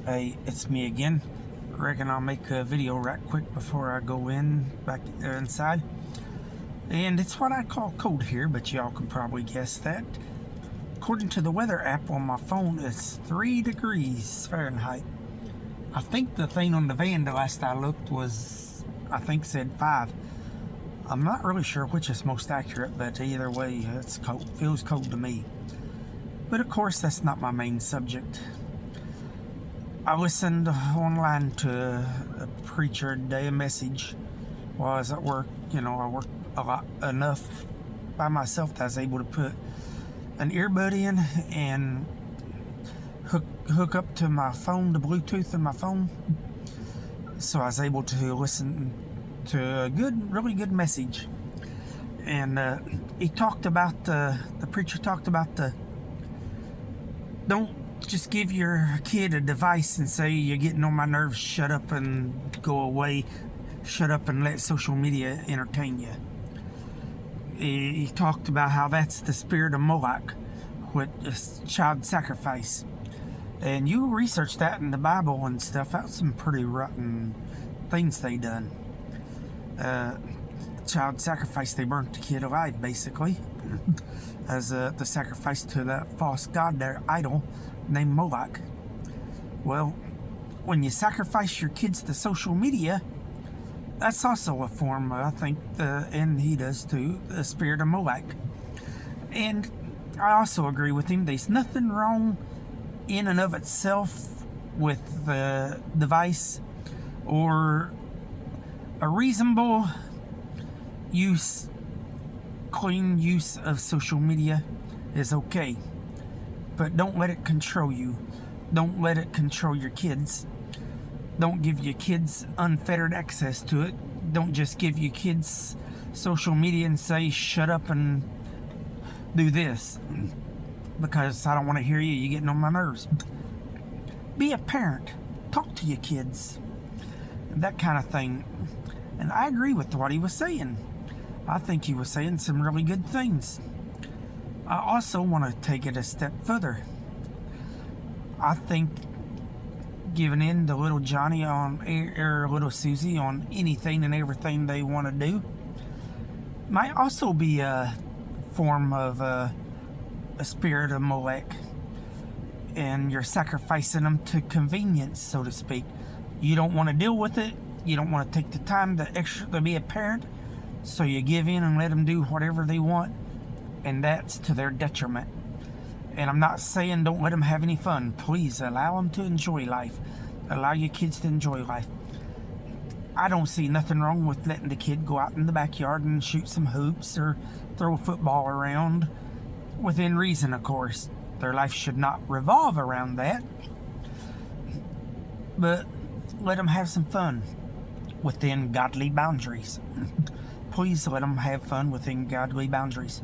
Hey, it's me again. Reckon I'll make a video right quick before I go back inside. And it's what I call cold here, but y'all can probably guess that. According to the weather app on my phone, it's 3 degrees Fahrenheit. I think the thing on the van, the last I looked, said 5. I'm not really sure which is most accurate, but either way, it's cold. Feels cold to me. But of course, that's not my main subject. I listened online to a preacher today, a message while I was at work. I work enough by myself that I was able to put an earbud in and hook up to my phone, the Bluetooth in my phone. So I was able to listen to a really good message. And he talked about the preacher talked about don't just give your kid a device and say, you're getting on my nerves, shut up and go away, shut up and let social media entertain you. He talked about how that's the spirit of Moloch, with child sacrifice. And you research that in the Bible and stuff, that's some pretty rotten things they done. Child sacrifice, they burnt the kid alive, basically, as the sacrifice to that false god, their idol, named Moloch. Well, when you sacrifice your kids to social media, that's also a form, I think, and he does too, the spirit of Moloch. And I also agree with him. There's nothing wrong in and of itself with the device, or a reasonable clean use of social media is okay. But don't let it control you. Don't let it control your kids. Don't give your kids unfettered access to it. Don't just give your kids social media and say, shut up and do this, because I don't want to hear you. You're getting on my nerves. Be a parent. Talk to your kids. That kind of thing. And I agree with what he was saying. I think he was saying some really good things. I also want to take it a step further. I think giving in to little Johnny or little Susie on anything and everything they want to do might also be a form of a spirit of Molech, and you're sacrificing them to convenience, so to speak. You don't want to deal with it. You don't want to take the time to be a parent, so you give in and let them do whatever they want, and that's to their detriment. And I'm not saying don't let them have any fun. Please allow them to enjoy life. Allow your kids to enjoy life. I don't see nothing wrong with letting the kid go out in the backyard and shoot some hoops or throw a football around, within reason, of course. Their life should not revolve around that, but let them have some fun within godly boundaries. Please let them have fun within godly boundaries,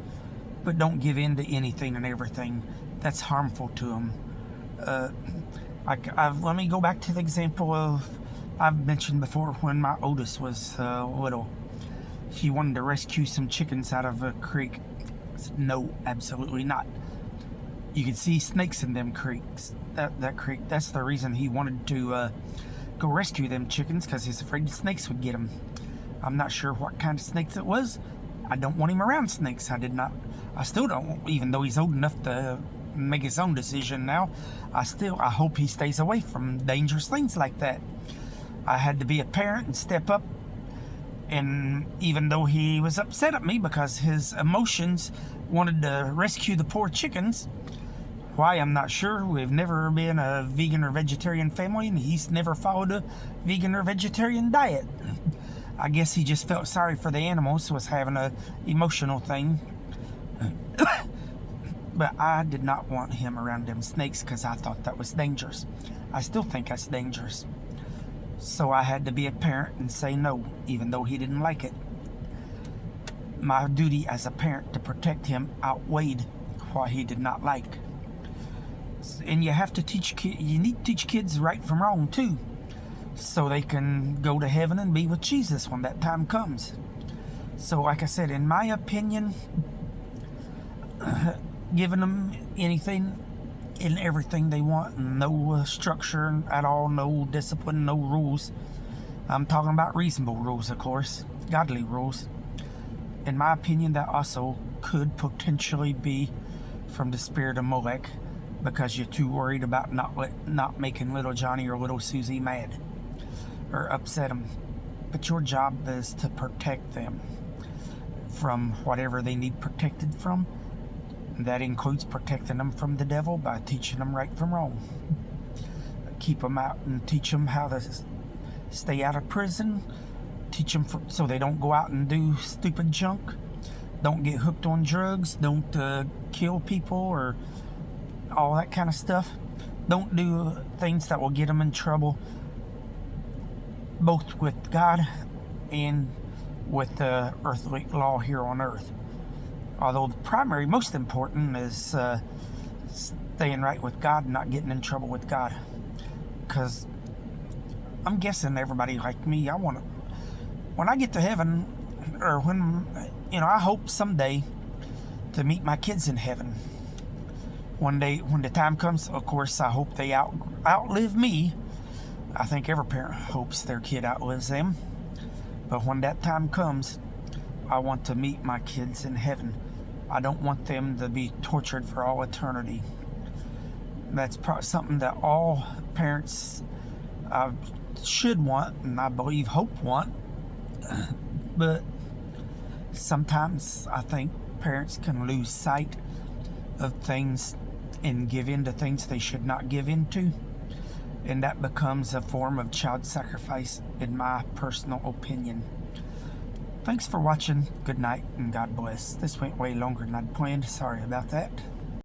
but don't give in to anything and everything that's harmful to them. Let me go back to the example of, I've mentioned before, when my oldest was little. She wanted to rescue some chickens out of a creek. I said, no, absolutely not. You can see snakes in them creeks. That creek, that's the reason he wanted to go rescue them chickens, because he's afraid the snakes would get them. I'm not sure what kind of snakes it was. I don't want him around snakes. I still don't, even though he's old enough to make his own decision now. I hope he stays away from dangerous things like that. I had to be a parent and step up. And even though he was upset at me because his emotions wanted to rescue the poor chickens, why, I'm not sure. We've never been a vegan or vegetarian family, and he's never followed a vegan or vegetarian diet. I guess he just felt sorry for the animals, was having an emotional thing. But I did not want him around them snakes, because I thought that was dangerous. I still think that's dangerous. So I had to be a parent and say no, even though he didn't like it. My duty as a parent to protect him outweighed what he did not like. And you need to teach kids right from wrong too, so they can go to heaven and be with Jesus when that time comes. So like I said, in my opinion, giving them anything in everything they want, no structure at all, no discipline, no rules. I'm talking about reasonable rules, of course, godly rules. In my opinion, that also could potentially be from the spirit of Molech, because you're too worried about not making little Johnny or little Susie mad or upset them. But your job is to protect them from whatever they need protected from. That includes protecting them from the devil by teaching them right from wrong. Keep them out and teach them how to stay out of prison. Teach them so they don't go out and do stupid junk. Don't get hooked on drugs. Don't kill people or all that kind of stuff. Don't do things that will get them in trouble, both with God and with the earthly law here on earth. Although the primary, most important is staying right with God and not getting in trouble with God. Because I'm guessing everybody like me, when I get to heaven, or when, I hope someday to meet my kids in heaven. One day, when the time comes, of course, I hope they outlive me. I think every parent hopes their kid outlives them. But when that time comes, I want to meet my kids in heaven. I don't want them to be tortured for all eternity. That's something that all parents should want, and I believe hope want. But sometimes I think parents can lose sight of things and give in to things they should not give into. And that becomes a form of child sacrifice, in my personal opinion. Thanks for watching. Good night and God bless. This went way longer than I'd planned. Sorry about that.